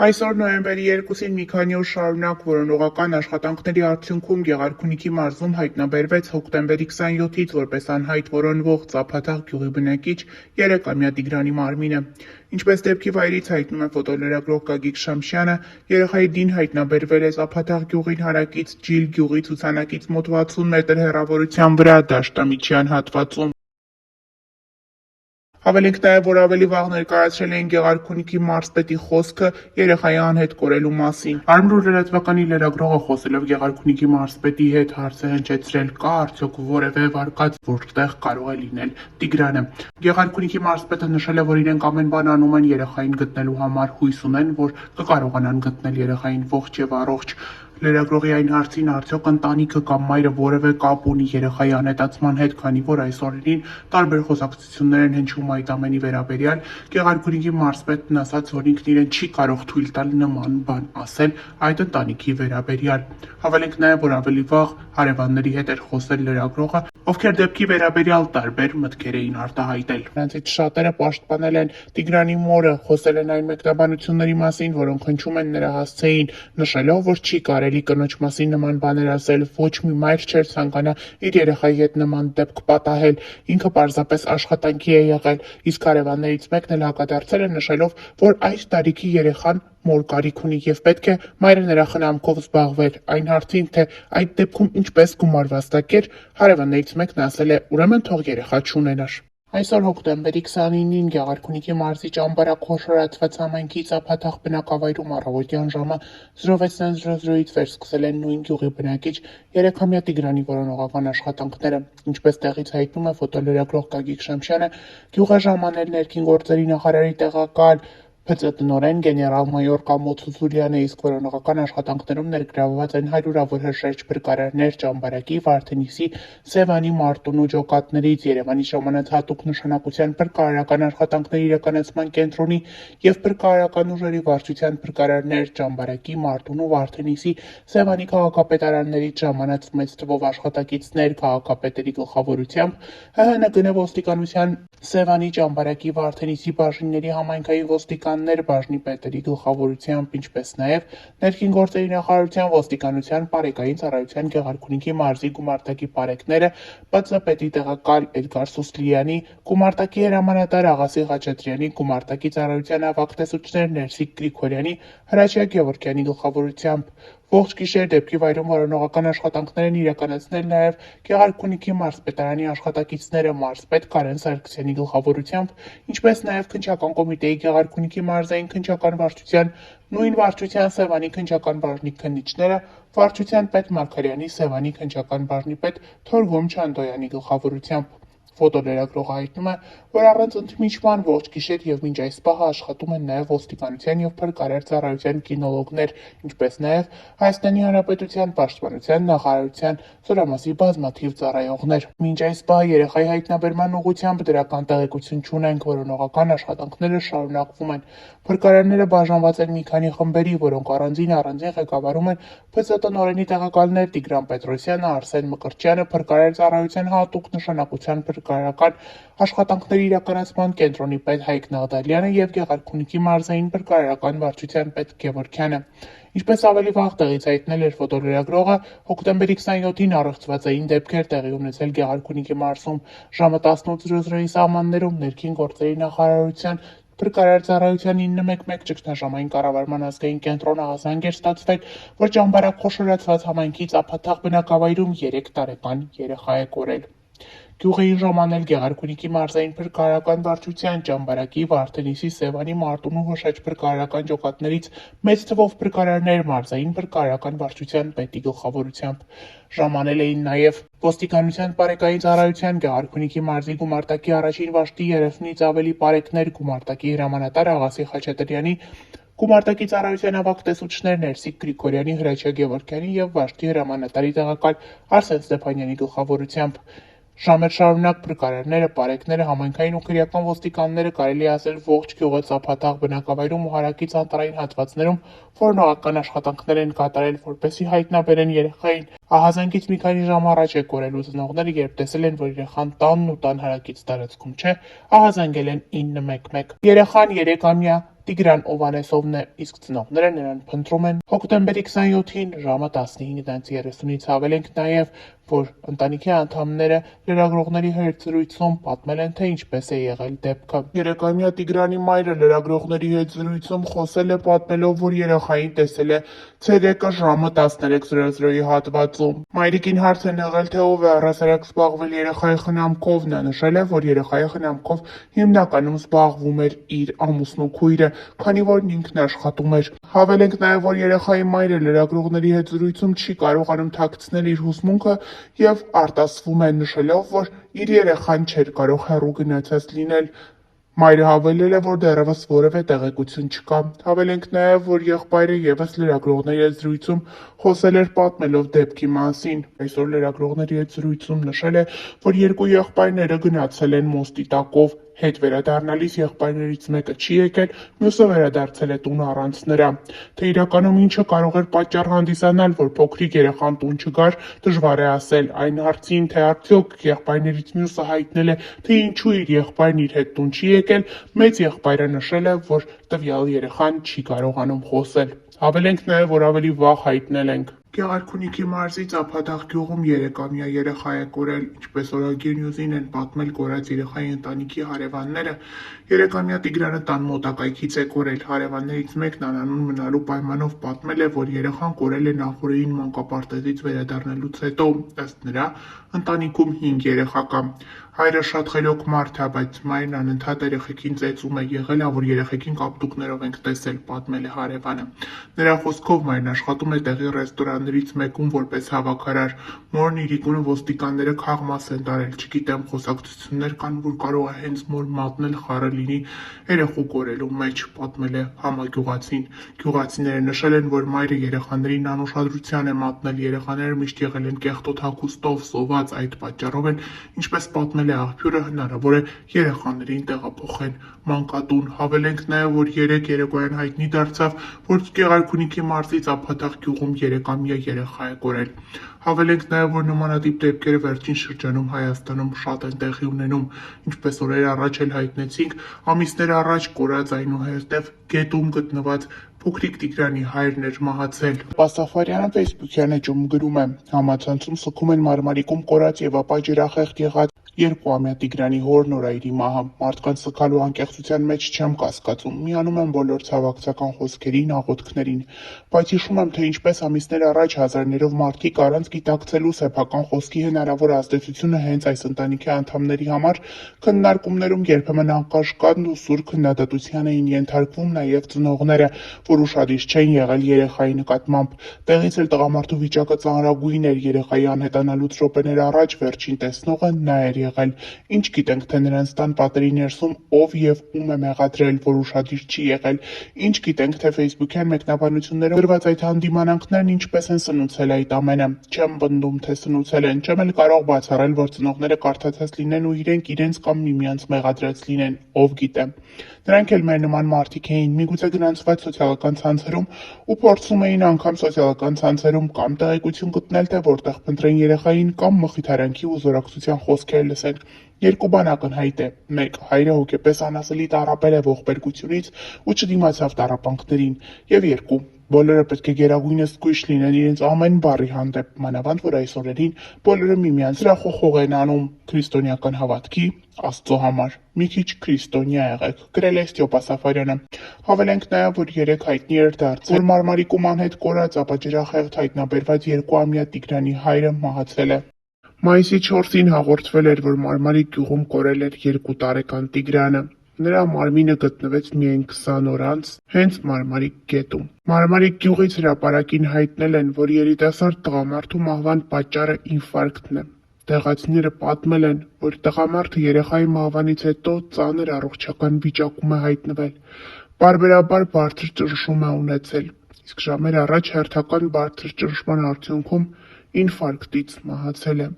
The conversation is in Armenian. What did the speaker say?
Այսօր նոյեմբերի 2-ին մի քանի օր շարունակ որոնողական աշխատանքների արդյունքում Գեղարքունիքի մարզում հայտնաբերվեց հոկտեմբերի 27-ից որպես անհայտ որոնվող Ծափաթաղ գյուղի բնակիչ 3-ամյա Տիգրանի մարմինը։ Ինչպես դեպքի վայրից հայտնում է ֆոտոլրագրող Գագիկ Շամշյանը, երեխայի դին հայտնաբերվել է Ծափաթաղ գյուղին հարակից Ջիլ գյուղի ցուցանակից մոտ 60 մետր հեռավորության վրա դաշտամիջյան հատվածում։ Հավելենք նաև, որ ավելի վաղ ներկայացրել էին Գեղարքունիքի մարզպետի խոսքը երեխայի անհետ կորելու մասին։ Արմրու լրատվականի լրագրողը խոսելով Գեղարքունիքի մարզպետի հետ հարց է հնչեցրել՝ կա արդյոք որևէ վարկած, որտեղ կարող է լինել Տիգրանը։ Գեղարքունիքի մարզպետը նշել է, որ իրենք ամեն բան անում են երեխային գտնելու համար, հույս ունեն, որ կկարողանան գտնել երեխային ողջ եւ առողջ։ Լրագրողի այն հարցին, արդյոք ընտանիքը կամ մայրը որևէ կապ ունի երեխայի անհետացման հետ, քանի որ այս օրերին տարբեր խոսակցություններ են հնչում այդ ամենի վերաբերյալ, Գեղարքունիքի մարզպետն ասաց, որ ինքն իրեն չի կարող թույլ տալ նման բան ասել այդ ընտանիքի վերաբերյալ։ Հավելենք նաև, որ ավելի վաղ հարևանների հետ էր խոսել լրագրողը, ովքեր դեպքի վերաբերյալ տարբեր մտքեր էին արտահայտել։ Նրանցից շատերը պաշտպանել են Տիգրանի մորը, խոսել են այն մեկնաբանությունների մասին, որոնք հնչում են նրա հասցեին, նշելով, որ չի կարելի կնոջ մասին նման բաներ ասել, ոչ մի մայր չէր ցանկանա իր երեխայի հետ նման դեպք պատահել, ինքը պարզապես աշխատանքի է եղել, իսկ հարևաններից մեկն էլ հակադարձել է նշելով, որ այս տարիքի երեխան մոր կարիք ունի եւ պետք է մայրը նրա խնամքով զբաղվեր։ Այն հարցին, թե այդ դեպքում ինչպես գումար վաստակեր, հարևաններից մեկն ասել է՝ ուրեմն թող երեխա չունենար։ Այսօր հոկտեմբերի 29-ին Գեղարքունիքի մարզի ճամբարակ-խոշորացված համայնքի Ծափաթաղ բնակավայրում առավոտյան ժամը 06:00-ից վերսկսել են նույն գյուղի բնակիչ 3-ամյա Տիգրանի որոնողական աշխատանքները։ Ինչպես տեղից հայտնում է ֆոտոլրագրող Գագիկ Շամշյանը, գյուղը ժամանել ներքին գործերի նախարարի տեղակալ ՓԾՏ-տնօրեն գեներալ-մայոր Կամո Ցուցուրյանը, իսկ որոնողական աշխատանքներում ներգրավված են հարյուրավոր հրշեջ փրկարարներ ճամբարակի, Վարդենիսի, Սևանի, Մարտունու ջոկատներից, Երևանի ժամանած հատուկ նշանակության փրկարարական աշխատանքների իրականացման կենտրոնի եւ փրկարարական ուժերի վարչության փրկարարներ ճամբարակի, Մարտունու, Վարդենիսի, Սևանի քաղաքապետարաններից ժամանած մեծ թվով աշխատակիցներ քաղաքապետերի գլխավորությամբ, ՀՀՆԿ ոստիկանության Սևանի, ճամբարակի, Վարդենիսի բաժինների համայնքային ոստիկաններ բաժնի պետերի գլխավորությամբ, ինչպես նաև ներքին գործերի նախարարության ոստիկանության պարեկային ծառայության Գեղարքունիքի մարզի գումարտակի պարեկները, ՊԾ պետի տեղակալ Էդգար Սուսլյանի, գումարտակի հրամանատար Աղասի Խաչատրյանի, գումարտակի ծառայության ավագ տեսուչներ Ներսիկ Գրիգորյանի, Հրաչյա Գևորգյանի գլխավորությամբ։ Ողջ գիշեր դեպքի վայրում որոնողական աշխատանքներ են իրականացնել նաև Գեղարքունիքի մարզպետարանի աշխատակիցները մարզպետ Կարեն Սարգսյանի գլխավորությամբ, ինչպես նաև քննչական կոմիտեի Գեղարքունիքի մարզային քննչական վարչության, նույն վարչության Սևանի քննչական բաժնի քննիչները, վարչության պետ Մարգարյանի, Սևանի քննչական բաժնի պետ Թորգոմ Չանդոյանի գլխավորությամբ։ Ֆոտոլրագրողը հայտնում է, որ առանց ընդմիջման ողջ գիշեր եւ մինչ այս պահը աշխատում են նաև ոստիկանության եւ փրկարար ծառայության կինոլոգներ, ինչպես նաև Հայաստանի Հանրապետության Պաշտպանության նախարարության զորամասի բազմաթիվ ծառայողներ։ Մինչ այս պահը երեխայի հայտնաբերման ուղղությամբ դրական տեղեկություն չունենք, որոնողական աշխատանքները շարունակվում են։ Փրկարարները բաժանված են մի քանի խմբերի, որոնք առանձին ղեկավարում են ՓԾՏ-տնօրենի տեղակալներ Տիգրան Պետրոսյանը, Արսեն Մկրտչյանը, փրկարար ծառայության հատուկ նշանակության փրկարարական աշխատանքների իրականացման կենտրոնի պետ Հայկ Նաղդալյանը եւ Գեղարքունիքի մարզային փրկարարական վարչության պետ Գևորգյանը։ Ինչպես ավելի վաղ տեղից հայտնել էր ֆոտոլրագրողը, հոկտեմբերի 27-ին առեղծվածային դեպքեր տեղի ունեցել Գեղարքունիքի մարզում ժամը 18:00-ի սահմաններում ներքին գործերի նախարարության Փրկարար ծառայության 911 ճգնաժամային կառավարման ազգային կենտրոնը ահազանգ էր ստացվել, որ ճամբարակ խոշորացված համայնքի Ծափաթաղ բնակավայրում 3 տարեկան երեխա է կորել։ Գյուղեին ժամանել Գեղարքունիքի մարզային փրկարարական վարչության, ճամբարակի, Վարդենիսի, Սևանի, Մարտունու հոշեջ փրկարարական ջոկատներից մեծ թվով փրկարարներ մարզային փրկարարական վարչության պետի գլխավորությամբ։ Ժամանել էին նաև ոստիկանության պարեկային ծառայության Գեղարքունիքի մարզի գումարտակի առաջին վաշտի 30-ից ավելի պարեկներ, գումարտակի հրամանատար Աղասի Խաչատրյանի, գումարտակի ծառայության ավագ տեսուչներ Ներսիկ Գրիգորյանի, Հրաչյա Գևորգյանի եւ վաշտի հրամանատարի տեղակալ Արսեն Ստեփանյանի գլխավորությամբ։ Ժամեր շարունակ փրկարարները, պարեկները, համայնքային ու քրեական ոստիկանները, կարելի է ասել, ողջ գյուղը Ծափաթաղ բնակավայրում ու հարակից անտառային հատվածներում որոնողական աշխատանքներ են կատարել, որպեսզի հայտնաբերեն երեխային։ Ահազանգից մի քանի ժամ առաջ է կորել ու ծնողները, երբ տեսել են, որ երեխան տանն ու տան հարակից տարածքում չէ, ահազանգել են 911։ Երեխան 3-ամյա Տիգրան Օվանեսովն է, իսկ ծնողները նրան փնտրում են։ Հոկտեմբերի 27-ին ժամը 15:30-ից հավել ենք նաև, որ ընտանիքի անդամները լրագրողների հետ զրույցում պատմել են, թե ինչպես է եղել դեպքը։ Երեքամյա Տիգրանի մայրը լրագրողների հետ զրույցում խոսել է, պատմելով, որ երեխային տեսել է ցերեկը ժամը 13:00-ի հատվածում։ Մայրիկին հարց են եղել, թե ով է առհասարակ զբաղվել երեխայի խնամքով, նա նշել է, որ երեխայի խնամքով հիմնականում զբաղվում էր իր ամուսնու քույրը, քանի որ ինքն աշխատում էր։ Հավել ենք նաև, որ երեխայի մայրը լրագրողների հետ զրույցում չի կարողանում թաքցնել իր հուզմունքը և արտասվում է, նշելով, որ իր երեխան չէր կարող հեռու գնացած լինել։ Մայրը հավելել է, որ դեռևս որևէ տեղեկություն չկա։ Հավել ենք նաև, որ եղբայրը ևս լրագրողների հետ զրույցում խոսել էր, պատմելով դեպքի մասին։ Այսօր լրագրողների հետ զրույցում նշել է, որ երկու եղբայրները գնացել են Մոստիտակով, հետ վերադառնալիս եղբայրներից մեկը չի եկել, մյուսը վերադարձել է տուն առանց նրա։ Թե իրականում ինչը կարող էր պատճառ հանդիսանալ, որ փոքրիկ երեխան տուն չգար, դժվար է ասել։ Այն հարցին, թե արդյոք եղբայրներից մյուսը հայտնել է, թե ինչու իր եղբայրն իր հետ տուն չի եկել, մեծ եղբայրը նշել է, որ տվյալ երեխան չի կարողանում խոսել։ Հավել ենք նաև, որ ավելի վաղ հայտնել ենք։ Գեղարքունիքի մարզի Ծափադաղ գյուղում 3-ամյա երեխա է կորել, ինչպես Օրագիր Նյուզին են պատմել կորած երեխայի ընտանիքի հարևանները։ 3-ամյա Տիգրանը տան մոտակայքից է կորել։ Հարևաններից մեկն անանուն մնալու պայմանով պատմել է, որ երեխան կորել է նախորդին մանկապարտեզից վերադառնալուց հետո։ Ըստ նրա, ընտանիքում 5 երեխա կա։ Հայրը շատ խելոք մարդ է, բայց մայրն անընդհատ երեխեքին ծեծում է, եղել ա, որ երեխեքին կապտուկներով ենք տեսել, պատմել է հարևանը։ Նրա խոսքով մայրն աշխատում է տեղի ռեստորաններից մեկում որպես հավաքարար։ Մորն իրիկունը ոստիկանները քաղմաս են տարել, չգիտեմ, խոսակցություններ կան, որ կարող է հենց մոր մատնել խառը լինի երեխու կորելու մեջ, պատմել է համագյուղացին։ Գյուղացիները նշել են, որ մայրը երեխաներին անուշադրության է մատնել, երեխաները միշտ եղել են կեղտոտ հագուստով, սոված, այդ պատճառով էլ, ինչպես պատմել է աղբյուրը, հնարավոր է երեխաներին տեղափոխեն մանկատուն։ Հավել ենք նաև, որ 3 երեկոյան հայտնի դարձավ, որ Գեղարքունիքի մարզի Ծափադաղ գյուղում 3-ամյա երեխա է կորել։ Հավել ենք նաև, որ նմանատիպ դեպքերը վերջին շրջանում Հայաստանում շատ են տեղի ունենում, ինչպես օրեր առաջ էլ հայտնեցինք, ամիսներ առաջ կորած այնուհետև գետում գտնված փոքրիկ Տիգրանի հայրն էր մահացել։ Պասաֆարյանը Facebook-յան էջում գրում է. համացանցում սգում են Մարմարիկում կորած եւ ապա ջրախեղտ եղած 2-ամյա Տիգրանի հոր Նորայրի մահը։ Մարդկանց սգալու անկեղծության մեջ չեմ կասկածում, միանում եմ բոլոր ցավակցական խոսքերին, աղոթքներին, բայց հիշում եմ, թե ինչպես ամիսներ առաջ հազարներով մարդիկ առանց գիտակցելու սեփական խոսքի հնարավոր ազդեցությունը հենց այս ընտանիքի անդամների համար քննարկումներում երբեմն անկաշկանդ ու սուր քննադատության էին ենթարկվում նաև ծնողները, որ ուշադիր չեն եղել երեխայի նկատմամբ։ Տեղից էլ տղամարդու վիճակը ծանրագույն էր, երեխայի անհետանալուց րոպեներ առաջ վերջին տեսնողը նա էր եղել։ Ինչ գիտենք, թե նրանց տան պատերի ներսում ով եւ ում է մեղադրել, որ ուշադիր չի եղել։ Ինչ գիտենք, թե Facebook-յան մեկնաբանություններում գրված այդ հանդիմանանքներն ինչպես են սնուցել այդ ամենը։ Չեմ պնդում, թե սնուցել են, չեմ էլ կարող բացառել, որ ծնողները կարդացած լինեն ու իրենց կամ միմյանց մեղադրած լինեն, ով գիտե։ Նրանք էլ մեր նման մարդիկ էին, միգուցե գնացված սոցիալական ցանցերում ու փորձում էին անգամ սոցիալական ցանցերում կամ տեղեկություն գտնել, թե որտեղ փնտրեն երեխային կամ մխիթարանքի ու զորակցության խոսքեր լսեն։ Երկու բան ակնհայտ է. 1. Հայրը հոգեպես անասելի տառապել է ողբերգությունից ու չդիմացավ տառապանքներին, եւ 2. Բոլորը պետք է գերագույնս զգույշ լինեն իրենց ամեն բառի հանդեպ, մանավանդ որ այս օրերին բոլորը միմյանց հրախոխող են անում քրիստոնեական հավատքի, Աստծո համար։ Մի քիչ քրիստոնյա եղեք, գրել է Ստյոպա Սաֆարյանը։ Հավել ենք նաև, որ 3 հայտնի էր դարձել, որ Մարմարիկում անհետ կորած ապա ջրախեղտ հայտնաբերված 2-ամյա Տիգրանի հայրը մահացել է։ Մայիսի 4-ին հաղորդվել էր, որ Մարմարիկ գյուղում կորել էր 2 տարեկան Տիգրանը։ Նրա մարմինը գտնվեց միայն 20 օր անց հենց Մարմարիկ գետում։ Մարմարիկ գյուղից հրապարակին հայտնել են, որ երիտասարդ տղամարդու մահվան պատճառը ինֆարկտն է։ Տեղացիները պատմել են, որ տղամարդը երեխայի մահվանից հետո ծանր առողջական վիճակում է հայտնվել։ Պարբերաբար բարձր ճնշում է ունեցել, իսկ ժամեր առաջ հերթական բարձր ճնշման արդյունքում ինֆարկտից մահացել է։